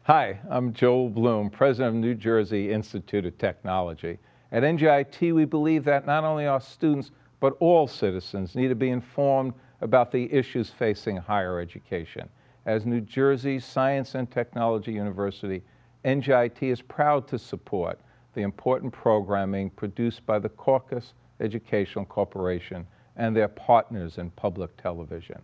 Hi, I'm Joel Bloom, president of New Jersey Institute of Technology. At NJIT, we believe that not only our students, but all citizens need to be informed about the issues facing higher education. As New Jersey's Science and Technology University, NJIT is proud to support the important programming produced by the Caucus Educational Corporation and their partners in public television.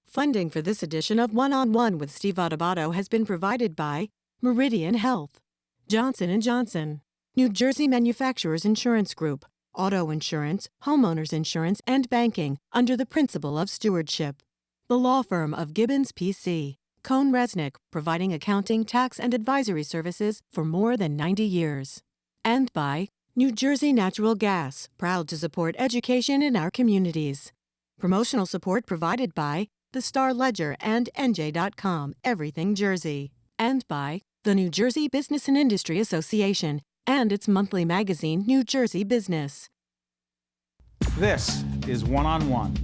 Funding for this edition of One-on-One with Steve Adubato has been provided by Meridian Health, Johnson & Johnson, New Jersey Manufacturers Insurance Group, auto insurance, homeowners insurance, and banking under the principle of stewardship. The law firm of Gibbons P.C., Cohn Resnick, providing accounting, tax, and advisory services for more than 90 years. And by New Jersey Natural Gas, proud to support education in our communities. Promotional support provided by the Star Ledger and NJ.com, Everything Jersey. And by the New Jersey Business and Industry Association and its monthly magazine, New Jersey Business. This is One-on-One.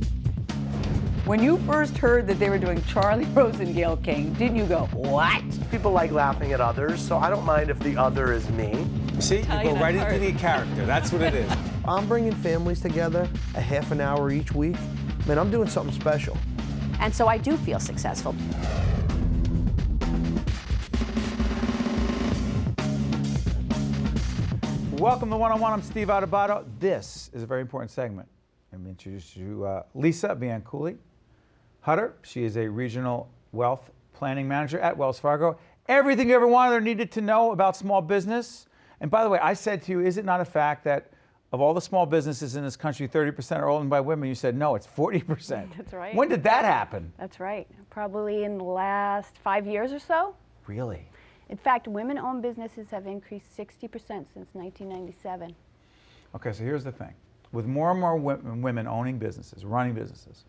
When you first heard that they were doing Charlie Rose and Gayle King, didn't you go, what? People like laughing at others, so I don't mind if the other is me. See, you go right into the character. That's what it is. I'm bringing families together a half an hour each week. Man, I'm doing something special. And so I do feel successful. Welcome to One-on-One. I'm Steve Adubato. This is a very important segment. Let me introduce you to Lisa Bianculli Hutter. She is a regional wealth planning manager at Wells Fargo. Everything you ever wanted or needed to know about small business. And by the way, I said to you, is it not a fact that of all the small businesses in this country, 30% are owned by women? You said, no, it's 40%. That's right. When did that happen? That's right. Probably in the last 5 years or so. Really? In fact, women-owned businesses have increased 60% since 1997. Okay, so here's the thing. With more and more women owning businesses, running businesses,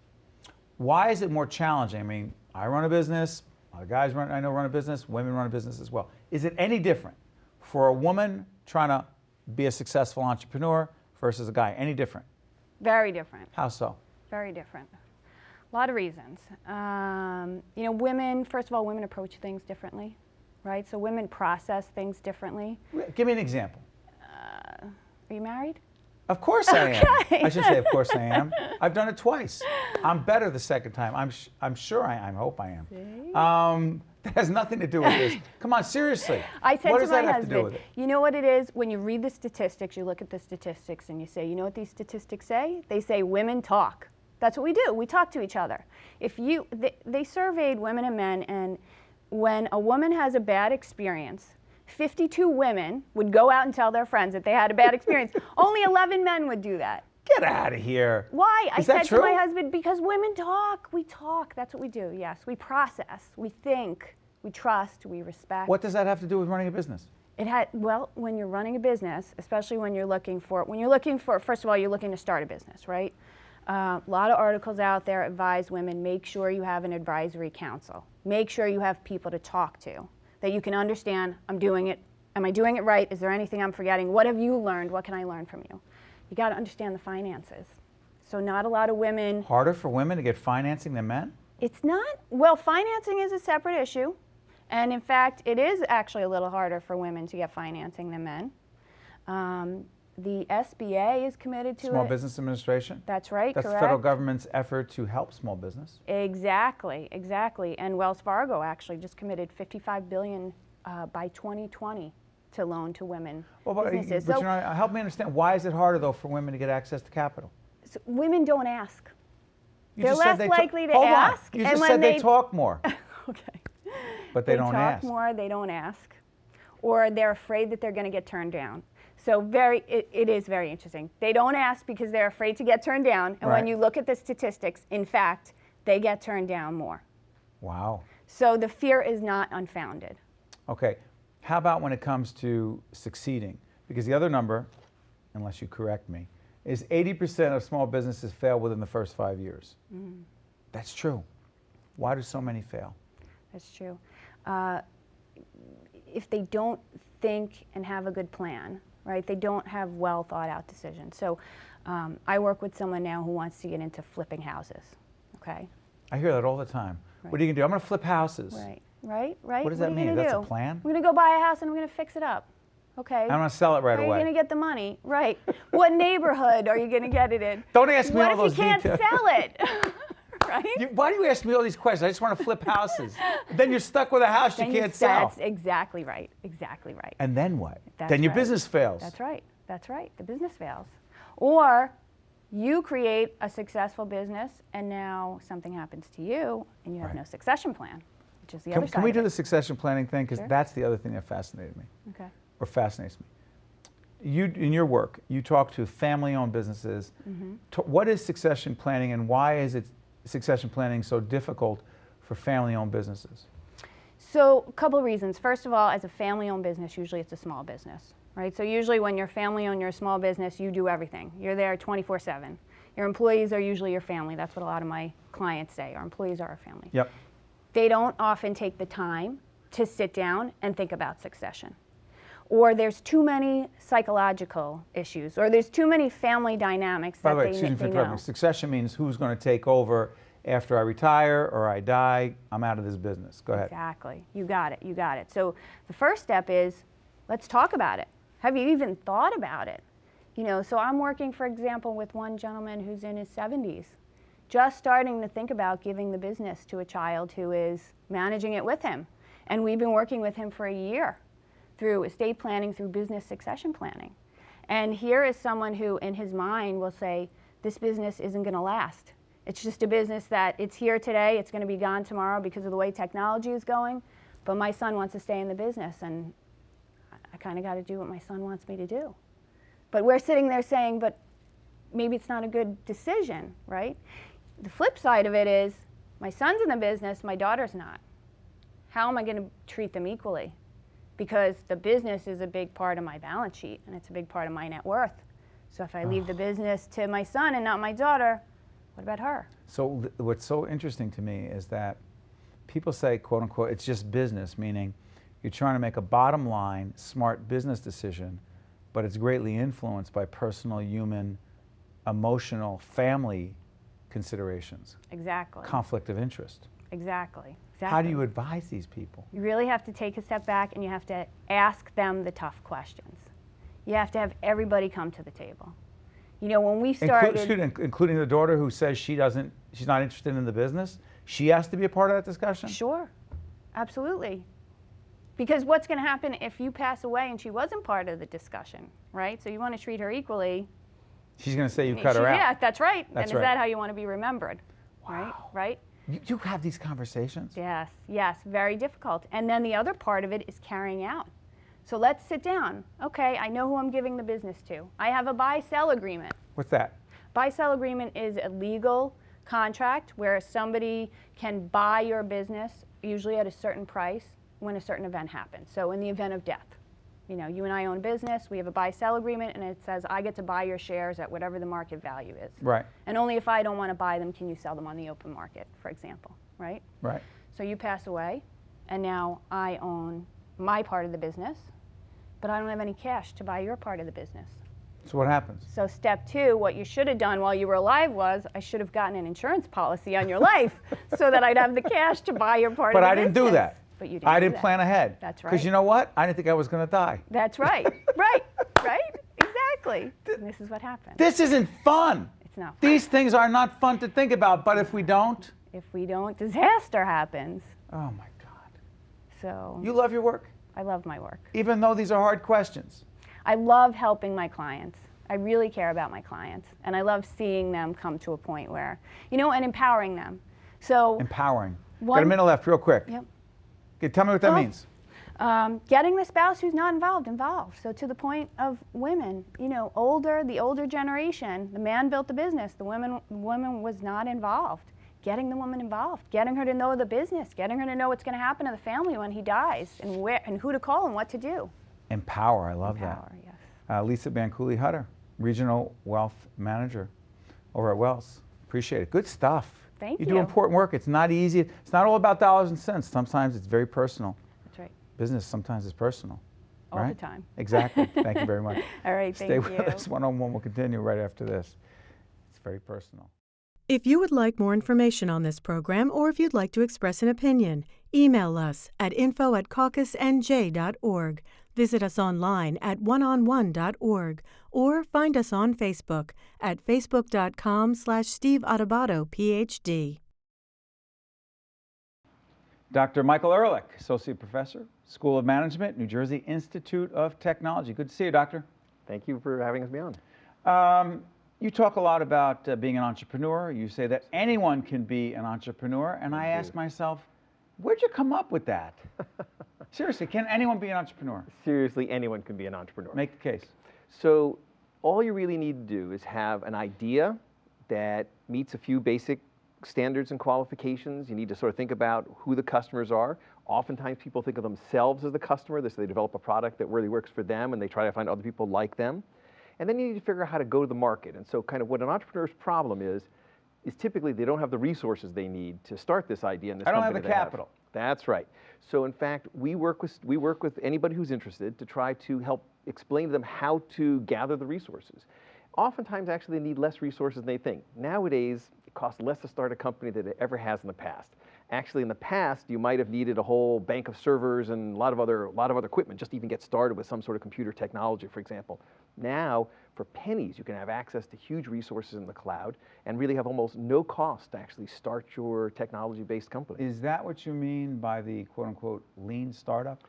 why is it more challenging? I mean, I run a business, other guys I know run a business, women run a business as well. Is it any different for a woman trying to be a successful entrepreneur versus a guy? Any different? Very different. How so? Very different. A lot of reasons. Women, first of all, women approach things differently, right? So women process things differently. Give me an example. Are you married? Of course I am. I should say, of course I am. I've done it twice. I'm better the second time. I'm sure I am. I hope I am. See? That has nothing to do with this. Come on, seriously. I said what to does my that have husband, to do with it? you know what it is? When you read the statistics, you look at the statistics and you say, you know what these statistics say? They say women talk. That's what we do. We talk to each other. They surveyed women and men, and when a woman has a bad experience, 52 women would go out and tell their friends that they had a bad experience. Only 11 men would do that. Get out of here. Why? Is I that said true? to my husband, because women talk. We talk. That's what we do, yes. We process. We think. We trust. We respect. What does that have to do with running a business? When you're running a business, especially when you're looking for, first of all, you're looking to start a business, right? A lot of articles out there advise women, make sure you have an advisory council. Make sure you have people to talk to, that you can understand, I'm doing it. Am I doing it right? Is there anything I'm forgetting? What have you learned? What can I learn from you? You got to understand the finances. So not a lot of women. Harder for women to get financing than men? It's not. Well, financing is a separate issue. And in fact, it is actually a little harder for women to get financing than men. The SBA is committed to Small Business Administration? That's right, That's correct. the federal government's effort to help small business. Exactly. And Wells Fargo actually just committed $55 billion by 2020 to loan to women businesses. But help me understand, why is it harder, though, for women to get access to capital? So women don't ask. They're less likely to Hold ask. On. You just said they talk more. Okay. But they don't ask. They talk more, they don't ask. Or they're afraid that they're going to get turned down. So it is very interesting. They don't ask because they're afraid to get turned down. And when you look at the statistics, in fact, they get turned down more. Wow. So the fear is not unfounded. Okay. How about when it comes to succeeding? Because the other number, unless you correct me, is 80% of small businesses fail within the first 5 years. Mm. That's true. Why do so many fail? That's true. If they don't think and have a good plan, right? They don't have well thought out decisions. So I work with someone now who wants to get into flipping houses, okay? I hear that all the time. Right. What are you going to do? I'm going to flip houses. Right. right? Right? What does that are you mean? gonna That's do? a plan? We're going to go buy a house and we're going to fix it up. Okay. I'm going to sell it right How away. are you going to get the money? Right. What neighborhood are you going to get it in? Don't ask me what all those if you can't details. sell it? Right? Why do you ask me all these questions? I just want to flip houses. Then you're stuck with a house you can't sell. That's exactly right. Exactly right. And then what? That's Then your right. business fails. That's right. That's right. The business fails. Or you create a successful business and now something happens to you and you have Right. no succession plan, which is the other side. Can we of do it. the succession planning thing? Because Sure. that's the other thing that fascinated me, Okay. or fascinates me. You, in your work, you talk to family-owned businesses. Mm-hmm. What is succession planning, and why is it succession planning so difficult for family-owned businesses? So a couple of reasons. First of all, as a family-owned business, usually it's a small business, right? So usually when you're family-owned, you're a small business, you do everything. You're there 24/7. Your employees are usually your family. That's what a lot of my clients say. Our employees are our family. Yep. They don't often take the time to sit down and think about succession. Or there's too many psychological issues, or there's too many family dynamics By that the way, they excuse me for know. interrupting. Succession means who's going to take over after I retire or I die. I'm out of this business. Go ahead. Exactly. You got it. You got it. So the first step is, let's talk about it. Have you even thought about it? You know, so I'm working, for example, with one gentleman who's in his 70s, just starting to think about giving the business to a child who is managing it with him. And we've been working with him for a year through estate planning, through business succession planning. And here is someone who, in his mind, will say, this business isn't going to last. It's just a business that it's here today, it's going to be gone tomorrow because of the way technology is going, but my son wants to stay in the business, and I kind of got to do what my son wants me to do. But we're sitting there saying, but maybe it's not a good decision, right? The flip side of it is, my son's in the business, my daughter's not. How am I going to treat them equally? Because the business is a big part of my balance sheet, and it's a big part of my net worth. So if I leave the business to my son and not my daughter, what about her? So what's so interesting to me is that people say, quote unquote, it's just business, meaning you're trying to make a bottom line, smart business decision, but it's greatly influenced by personal, human, emotional, family considerations. Exactly. Conflict of interest. Exactly. How do you advise these people? You really have to take a step back and you have to ask them the tough questions. You have to have everybody come to the table. You know, when we started... Including the daughter who says she's not interested in the business, she has to be a part of that discussion? Sure, absolutely. Because what's going to happen if you pass away and she wasn't part of the discussion, right? So you want to treat her equally. She's going to say you cut her out. Yeah, that's right. That's and right. is that how you want to be remembered? Wow. Right? You have these conversations? Yes, yes, very difficult. And then the other part of it is carrying out. So let's sit down. Okay, I know who I'm giving the business to. I have a buy-sell agreement. What's that? Buy-sell agreement is a legal contract where somebody can buy your business, usually at a certain price, when a certain event happens. So in the event of death, you know, you and I own a business, we have a buy-sell agreement, and it says I get to buy your shares at whatever the market value is. Right. And only if I don't want to buy them can you sell them on the open market, for example, right? Right. So you pass away, and now I own my part of the business, but I don't have any cash to buy your part of the business. So what happens? So step two, what you should have done while you were alive was, I should have gotten an insurance policy on your life so that I'd have the cash to buy your part of the But I business. didn't do that. But you didn't I do didn't that. plan ahead. That's right. Because you know what? I didn't think I was going to die. That's right. Right. Exactly. And this is what happens. This isn't fun. It's not fun. These things are not fun to think about, but if we don't, If we don't, disaster happens. oh my God. So You love your work, I love my work. even though these are hard questions. I love helping my clients. I really care about my clients. And I love seeing them come to a point where, you know, and empowering them. So Empowering. Got a One- minute left, real quick. Yep. Okay, tell me what that Oh. means. Getting the spouse who's not involved. So to the point of women, you know, the older generation, the man built the business, the woman was not involved. Getting the woman involved, getting her to know the business, getting her to know what's going to happen to the family when he dies, and where and who to call and what to do. Empower, I love Empower, that. yes. Lisa Bianculli Hutter, Regional Wealth Manager over at Wells. Appreciate it. Good stuff. Thank You do you. important work. It's not easy. It's not all about dollars and cents. Sometimes it's very personal. That's right. Business sometimes is personal. All the right? time. Exactly. Thank you very much. All right, Stay thank with you. us. One-on-one will continue right after this. It's very personal. If you would like more information on this program, or if you'd like to express an opinion, email us at info@caucusnj.org. Visit us online at oneonone.org, or find us on Facebook at facebook.com/Steve Adubato, Ph.D. Dr. Michael Ehrlich, Associate Professor, School of Management, New Jersey Institute of Technology. Good to see you, Doctor. Thank you for having me on. You talk a lot about being an entrepreneur. You say that anyone can be an entrepreneur, and I ask myself, where'd you come up with that? Seriously, can anyone be an entrepreneur? Seriously, anyone can be an entrepreneur. Make the case. So all you really need to do is have an idea that meets a few basic standards and qualifications. You need to sort of think about who the customers are. Oftentimes people think of themselves as the customer, so they develop a product that really works for them and they try to find other people like them. And then you need to figure out how to go to the market. And so kind of what an entrepreneur's problem is typically they don't have the resources they need to start this idea. And this I don't have company the capital. That's right. So in fact, we work with anybody who's interested to try to help explain to them how to gather the resources. Oftentimes, actually, they need less resources than they think. Nowadays, it costs less to start a company than it ever has in the past. Actually, in the past, you might have needed a whole bank of servers and a lot of other equipment just to even get started with some sort of computer technology, for example. Now, for pennies, you can have access to huge resources in the cloud and really have almost no cost to actually start your technology-based company. Is that what you mean by the quote-unquote lean startup?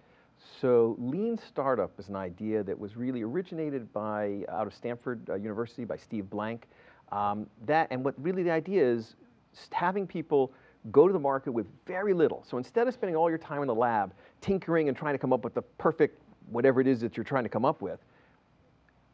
So lean startup is an idea that was really originated out of Stanford University by Steve Blank. And what really the idea is having people go to the market with very little. So instead of spending all your time in the lab tinkering and trying to come up with the perfect whatever it is that you're trying to come up with,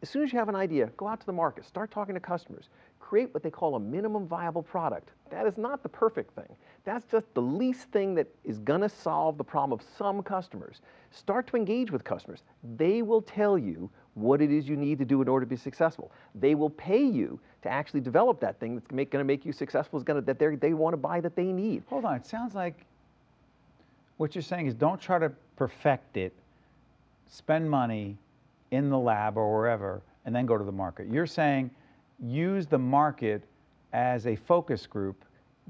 as soon as you have an idea, go out to the market, start talking to customers, create what they call a minimum viable product. That is not the perfect thing. That's just the least thing that is going to solve the problem of some customers. Start to engage with customers. They will tell you what it is you need to do in order to be successful. They will pay you to actually develop that thing that's going to make you successful, that they want to buy, that they need. Hold on, it sounds like what you're saying is don't try to perfect it, spend money in the lab or wherever, and then go to the market. You're saying use the market as a focus group,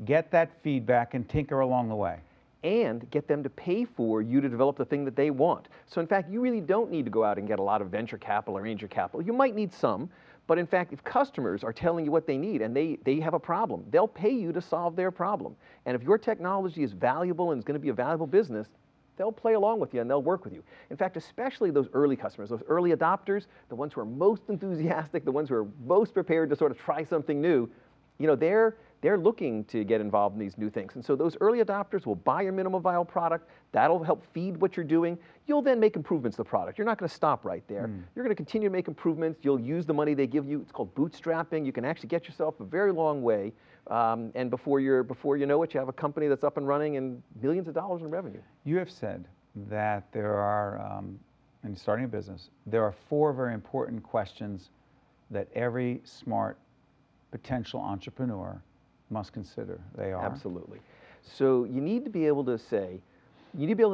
get that feedback, and tinker along the way. And get them to pay for you to develop the thing that they want. So in fact, you really don't need to go out and get a lot of venture capital or angel capital. You might need some, but in fact, if customers are telling you what they need and they have a problem, they'll pay you to solve their problem. And if your technology is valuable and is going to be a valuable business, they'll play along with you and they'll work with you. In fact, especially those early customers, those early adopters, the ones who are most enthusiastic, the ones who are most prepared to sort of try something new, they're looking to get involved in these new things. And so those early adopters will buy your minimum viable product. That'll help feed what you're doing. You'll then make improvements to the product. You're not going to stop right there. You're going to continue to make improvements. You'll use the money they give you. It's called bootstrapping. You can actually get yourself a very long way. And before you know it, you have a company that's up and running and millions of dollars in revenue. You have said that there are, in starting a business, there are 4 very important questions that every smart potential entrepreneur must consider. They are? Absolutely. So you need to be able to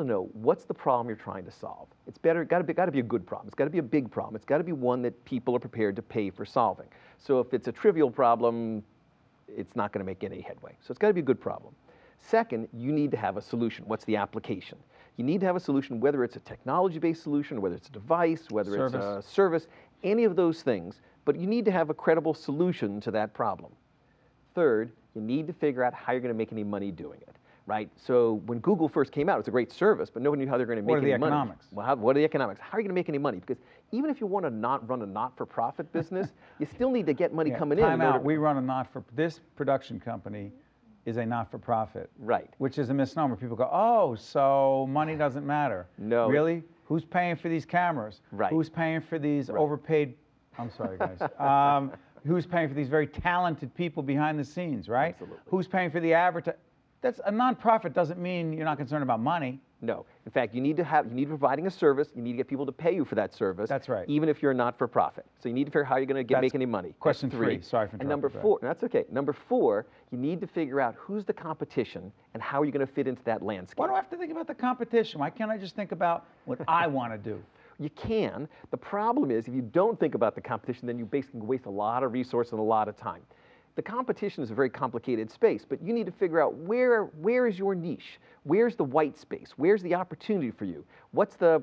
know what's the problem you're trying to solve. It's got to be a good problem. It's got to be a big problem. It's got to be one that people are prepared to pay for solving. So if it's a trivial problem, it's not going to make any headway. So it's got to be a good problem. Second, you need to have a solution. What's the application? You need to have a solution, whether it's a technology-based solution, whether it's a device, whether it's a service, any of those things, but you need to have a credible solution to that problem. Third, you need to figure out how you're going to make any money doing it, right? So when Google first came out, it was a great service, but nobody knew how they're going to make any money. What are the economics? Well, what are the economics? How are you going to make any money? Because even if you want to run a not-for-profit business, you still need to get money coming in. Time out. We run this production company is a not-for-profit. Right. Which is a misnomer. People go, oh, so money doesn't matter. No. Really? Who's paying for these cameras? Right. Who's paying for these overpaid, I'm sorry guys, who's paying for these very talented people behind the scenes, right? Absolutely. Who's paying for the advertising? That's a nonprofit doesn't mean you're not concerned about money. No. In fact, you need providing a service. You need to get people to pay you for that service. That's right. Even if you're not for profit. So you need to figure out how you're going to make any money. Question 3. Sorry for interrupting. And number 4, that's okay. Number 4, you need to figure out who's the competition and how are you going to fit into that landscape. Why do I have to think about the competition? Why can't I just think about what I want to do? You can. The problem is if you don't think about the competition, then you basically waste a lot of resources and a lot of time. the competition is a very complicated space, but you need to figure out where is your niche? Where's the white space? Where's the opportunity for you? What's the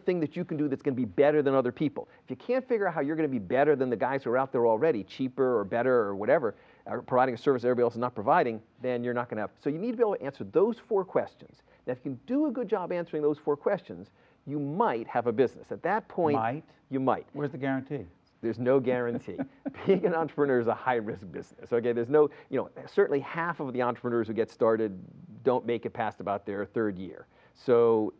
thing that you can do that's going to be better than other people? If you can't figure out how you're going to be better than the guys who are out there already, cheaper or better or whatever, or providing a service everybody else is not providing, then you're not going to have. So you need to be able to answer those 4 questions. Now, if you can do a good job answering those 4 questions, you might have a business. At that point, you might. Where's the guarantee? There's no guarantee. Being an entrepreneur is a high-risk business. Okay, there's no, certainly half of the entrepreneurs who get started don't make it past about their 3rd year. So,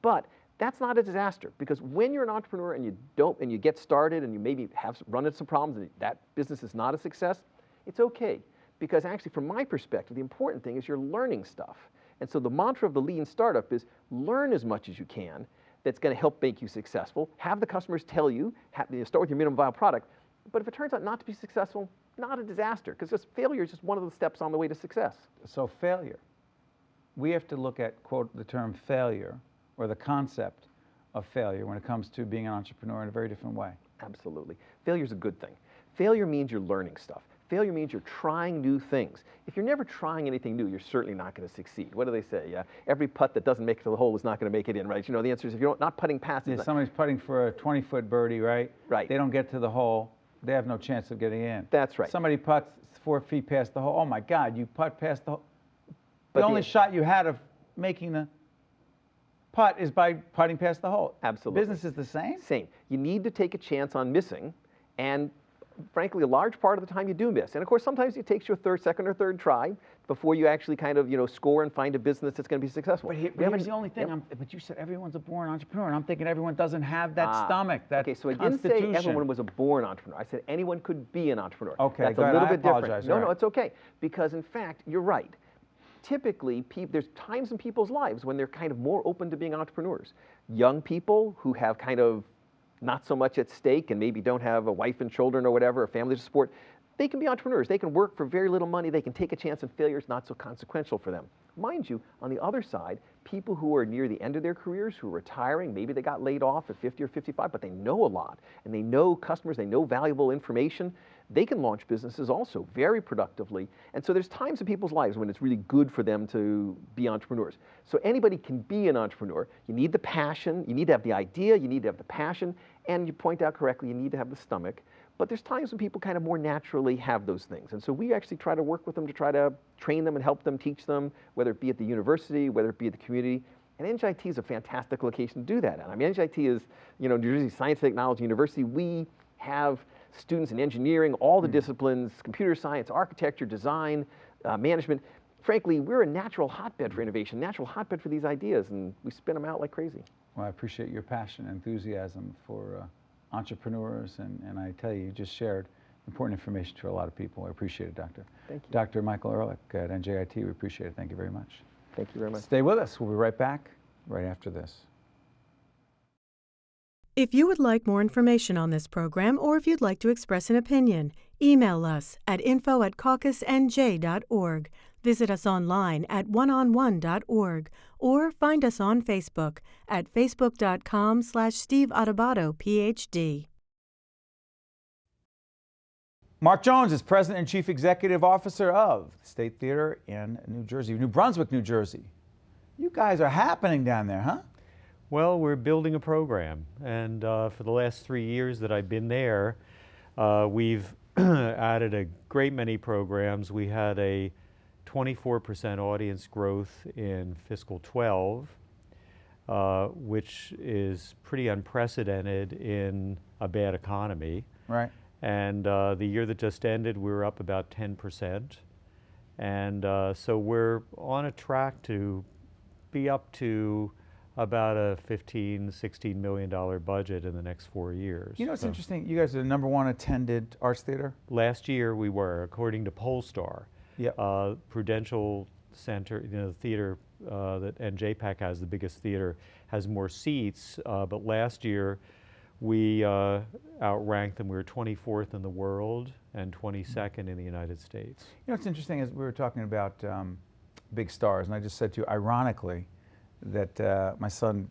but that's not a disaster, because when you're an entrepreneur and you get started and you maybe have run into some problems and that business is not a success, it's okay, because actually from my perspective, the important thing is you're learning stuff. And so the mantra of the lean startup is learn as much as you can that's going to help make you successful. Have the customers tell you, start with your minimum viable product. But if it turns out not to be successful, not a disaster, because just failure is just one of the steps on the way to success. So failure. We have to look at, quote, the term failure, or the concept of failure when it comes to being an entrepreneur in a very different way. Absolutely. Failure is a good thing. Failure means you're learning stuff. Failure means you're trying new things. If you're never trying anything new, you're certainly not going to succeed. What do they say? Every putt that doesn't make it to the hole is not going to make it in, right? The answer is if you're not putting past it. Somebody's putting for a 20-foot birdie, right? Right. They don't get to the hole. They have no chance of getting in. That's right. Somebody putts 4 feet past the hole. Oh, my God, you putt past the hole. The only shot you had of making the putt is by putting past the hole. Absolutely. Business is the same? Same. You need to take a chance on missing, and frankly, a large part of the time you do miss. And of course, sometimes it takes you a second or third try before you actually kind of, score and find a business that's going to be successful. But here's the only thing. But you said everyone's a born entrepreneur, and I'm thinking everyone doesn't have that stomach, that okay, so I didn't say everyone was a born entrepreneur. I said anyone could be an entrepreneur. Okay, that's a little bit different. No, it's okay. Because in fact, you're right. Typically, there's times in people's lives when they're kind of more open to being entrepreneurs. Young people who have kind of not so much at stake and maybe don't have a wife and children or whatever, a family to support, they can be entrepreneurs. They can work for very little money. They can take a chance, and failure is not so consequential for them. Mind you, on the other side, people who are near the end of their careers, who are retiring, maybe they got laid off at 50 or 55, but they know a lot, and they know customers, they know valuable information, they can launch businesses also very productively. And so there's times in people's lives when it's really good for them to be entrepreneurs. So anybody can be an entrepreneur. You need the passion, you need to have the idea, you need to have the passion, and you point out correctly, you need to have the stomach. But there's times when people kind of more naturally have those things. And so we actually try to work with them to try to train them and help them, teach them, whether it be at the university, whether it be at the community. And NJIT is a fantastic location to do that in. I mean, NJIT is, New Jersey Science and Technology University. We have students in engineering, all the disciplines, computer science, architecture, design, management. Frankly, we're a natural hotbed for innovation, natural hotbed for these ideas, and we spin them out like crazy. Well, I appreciate your passion and enthusiasm for entrepreneurs, and I tell you just shared important information to a lot of people. I appreciate it, Doctor. Thank you. Dr. Michael Ehrlich at NJIT, we appreciate it. Thank you very much. Thank you very much. Stay with us. We'll be right back right after this. If you would like more information on this program, or if you'd like to express an opinion, email us at info@caucusnj.org. Visit us online at oneonone.org, or find us on Facebook at facebook.com/Steve Adubato, Ph.D. Mark Jones is President and Chief Executive Officer of the State Theater in New Brunswick, New Jersey. You guys are happening down there, huh? Well, we're building a program, and for the last 3 years that I've been there, we've added a great many programs. We had a 24% audience growth in fiscal 12, which is pretty unprecedented in a bad economy. Right. And the year that just ended, we were up about 10%. And so we're on a track to be up to about a $15–16 million budget in the next 4 years. You know, it's interesting. You guys are the #1 attended arts theater? Last year we were, according to Pollstar. Yep. Prudential Center, the theater that NJPAC has, the biggest theater, has more seats. But last year we outranked them. We were 24th in the world and 22nd in the United States. You know, what's interesting is we were talking about big stars, and I just said to you, ironically, that my son,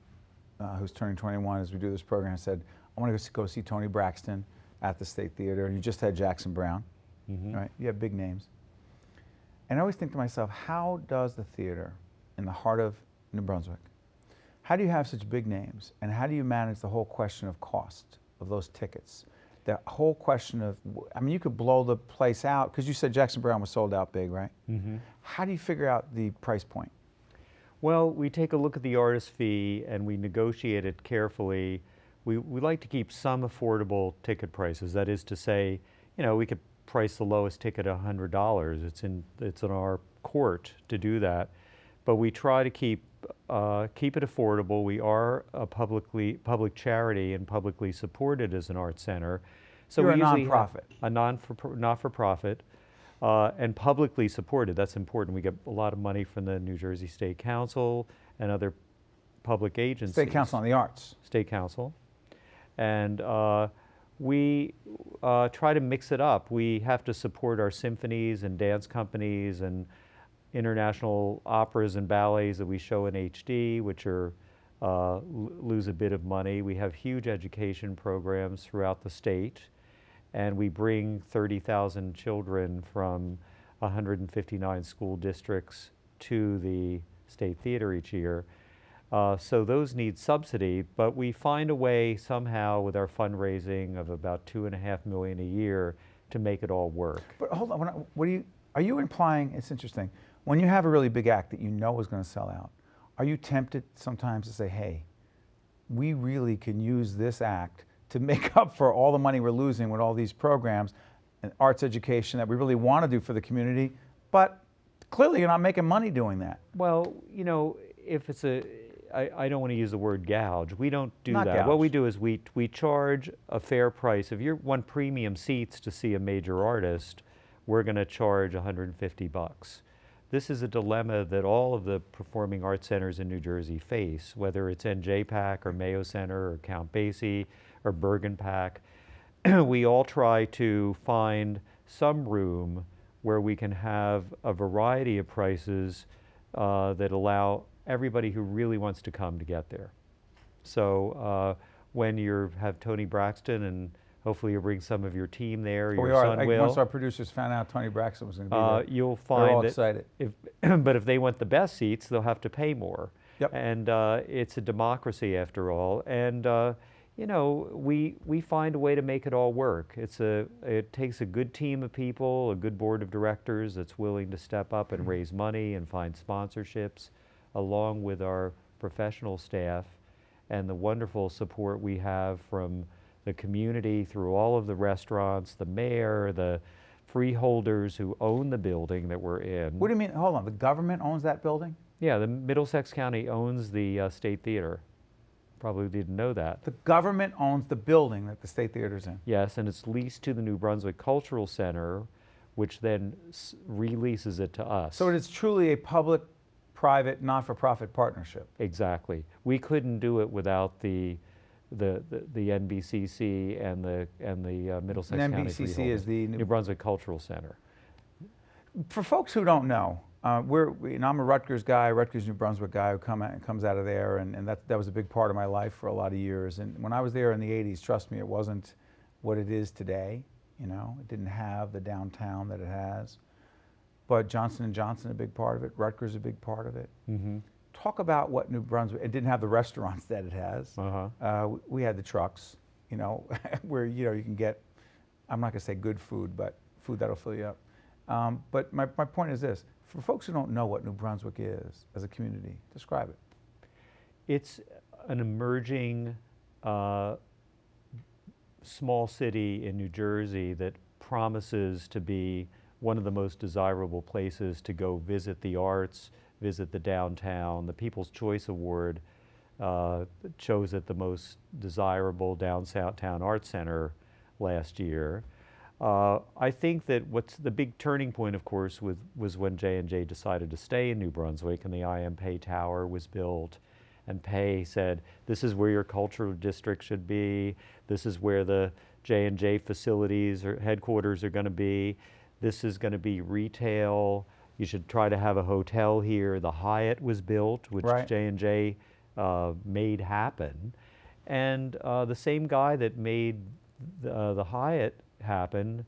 who's turning 21 as we do this program, said, I want to go see Tony Braxton at the State Theater, and you just had Jackson Browne. right? You have big names. And I always think to myself, how does the theater in the heart of New Brunswick, how do you have such big names, and how do you manage the whole question of cost of those tickets? The whole question of, I mean, you could blow the place out, because you said Jackson Browne was sold out big, right? How do you figure out the price point? Well, we take a look at the artist fee and we negotiate it carefully. We like to keep some affordable ticket prices. That is to say, you know, we could price the lowest ticket at $100. It's in our court to do that, but we try to keep it affordable. We are a public charity and publicly supported as an art center, so You're we a usually nonprofit. have a not-for-profit. And publicly supported. That's important. We get a lot of money from the New Jersey State Council and other public agencies. State Council on the Arts. State Council. And we try to mix it up. We have to support our symphonies and dance companies and international operas and ballets that we show in HD, which are lose a bit of money. We have huge education programs throughout the state. And we bring 30,000 children from 159 school districts to the State Theater each year. So those need subsidy, but we find a way somehow with our fundraising of about $2.5 million a year to make it all work. But hold on, are you implying, it's interesting, when you have a really big act that you know is going to sell out, are you tempted sometimes to say, hey, we really can use this act to make up for all the money we're losing with all these programs and arts education that we really want to do for the community, but clearly you're not making money doing that. Well, you know, if it's I don't want to use the word gouge. We don't do Not that. gouge. What we do is we charge a fair price. If you want premium seats to see a major artist, we're going to charge $150. This is a dilemma that all of the performing arts centers in New Jersey face, whether it's NJPAC or Mayo Center or Count Basie or Bergen Pack. We all try to find some room where we can have a variety of prices that allow everybody who really wants to come to get there. So when you have Tony Braxton, and hopefully you'll bring some of your team there, your son will. Once our producers found out Tony Braxton was going to be there, you'll they're all find excited. but if they want the best seats, they'll have to pay more. Yep. And it's a democracy after all. And you know, we find a way to make it all work. It takes a good team of people, a good board of directors that's willing to step up and raise money and find sponsorships, along with our professional staff and the wonderful support we have from the community through all of the restaurants, the mayor, the freeholders who own the building that we're in. What do you mean, hold on, the government owns that building? Yeah, the Middlesex County owns the State Theater. Probably didn't know that. The government owns the building that the State Theater's in. Yes, and it's leased to the New Brunswick Cultural Center, which then releases it to us. So it is truly a public-private, not-for-profit partnership. Exactly. We couldn't do it without the NBCC and the Middlesex And County NBCC freeholders. is the New Brunswick Cultural Center. For folks who don't know, I'm a Rutgers guy, Rutgers New Brunswick guy who comes out of there, and that was a big part of my life for a lot of years. And when I was there in the 80s, trust me, it wasn't what it is today. You know, it didn't have the downtown that it has. But Johnson & Johnson, a big part of it. Rutgers, a big part of it. Mm-hmm. Talk about what New Brunswick, it didn't have the restaurants that it has. We had the trucks, you know, where, you know, you can get, I'm not going to say good food, but food that'll fill you up. But my point is this. For folks who don't know what New Brunswick is as a community, describe it. It's an emerging small city in New Jersey that promises to be one of the most desirable places to go visit the arts, visit the downtown. The People's Choice Award chose it the most desirable downtown art center last year. I think that what's the big turning point, of course, was when J&J decided to stay in New Brunswick and the I.M. Pei Tower was built. And Pei said, this is where your cultural district should be. This is where the J&J facilities or headquarters are going to be. This is going to be retail. You should try to have a hotel here. The Hyatt was built, which Right. J&J made happen. And the same guy that made the Hyatt happen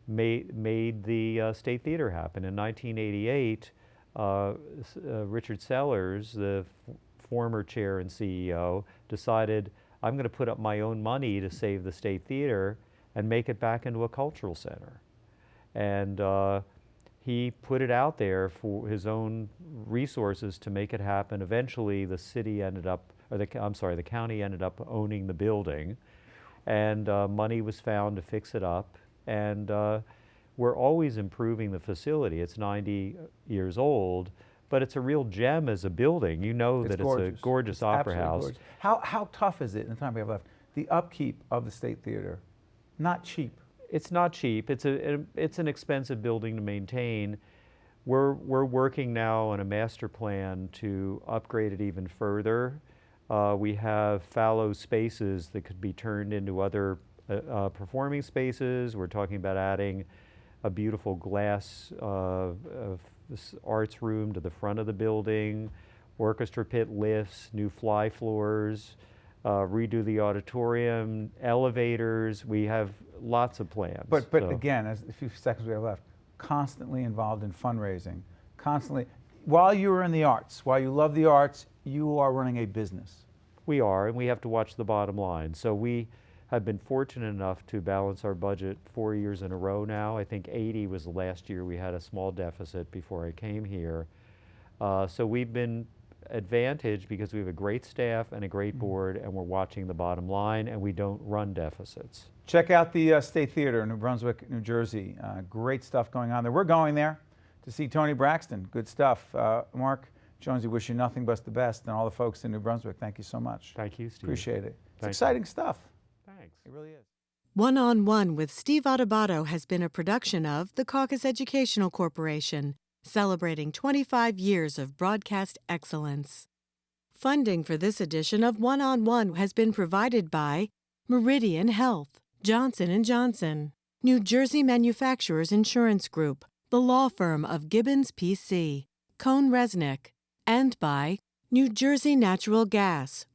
made the State Theater happen. In 1988, Richard Sellers, the former chair and CEO, decided, I'm going to put up my own money to save the State Theater and make it back into a cultural center. And he put it out there for his own resources to make it happen. Eventually, the city ended up, or the county ended up owning the building, and money was found to fix it up. And we're always improving the facility. It's 90 years old, but it's a real gem as a building. You know that it's a gorgeous opera house. Gorgeous. How tough is it, in the time we have left, the upkeep of the State Theater? Not cheap. It's not cheap. It's an expensive building to maintain. We're working now on a master plan to upgrade it even further. We have fallow spaces that could be turned into other performing spaces. We're talking about adding a beautiful glass arts room to the front of the building, orchestra pit lifts, new fly floors, redo the auditorium, elevators. We have lots of plans. But again, as the few seconds we have left, constantly involved in fundraising, constantly. While you are in the arts, while you love the arts, you are running a business. We are, and we have to watch the bottom line. So we have been fortunate enough to balance our budget 4 years in a row now. I think 80 was the last year we had a small deficit before I came here. So we've been advantaged because we have a great staff and a great board, and we're watching the bottom line, and we don't run deficits. Check out the State Theater in New Brunswick, New Jersey. Great stuff going on there. We're going there to see Tony Braxton. Good stuff. Mark, Jonesy, wish you nothing but the best, and all the folks in New Brunswick, thank you so much. Thank you, Steve. Appreciate it. It's Thank exciting stuff. Thanks. It really is. One-on-One with Steve Adubato has been a production of the Caucus Educational Corporation, celebrating 25 years of broadcast excellence. Funding for this edition of One-on-One has been provided by Meridian Health, Johnson & Johnson, New Jersey Manufacturers Insurance Group, the law firm of Gibbons PC, Cohn Resnick, and by New Jersey Natural Gas.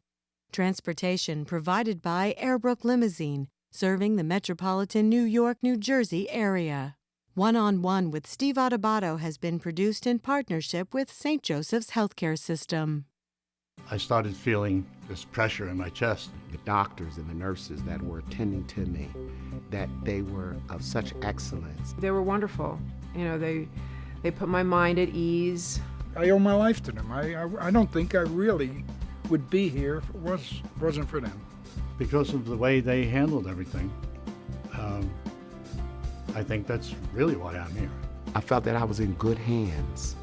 Transportation provided by Airbrook Limousine, serving the metropolitan New York, New Jersey area. One-on-One with Steve Adubato has been produced in partnership with St. Joseph's Healthcare System. I started feeling this pressure in my chest. The doctors and the nurses that were attending to me, that they were of such excellence. They were wonderful. You know, they put my mind at ease. I owe my life to them. I don't think I really would be here if it wasn't for them. Because of the way they handled everything, I think that's really why I'm here. I felt that I was in good hands.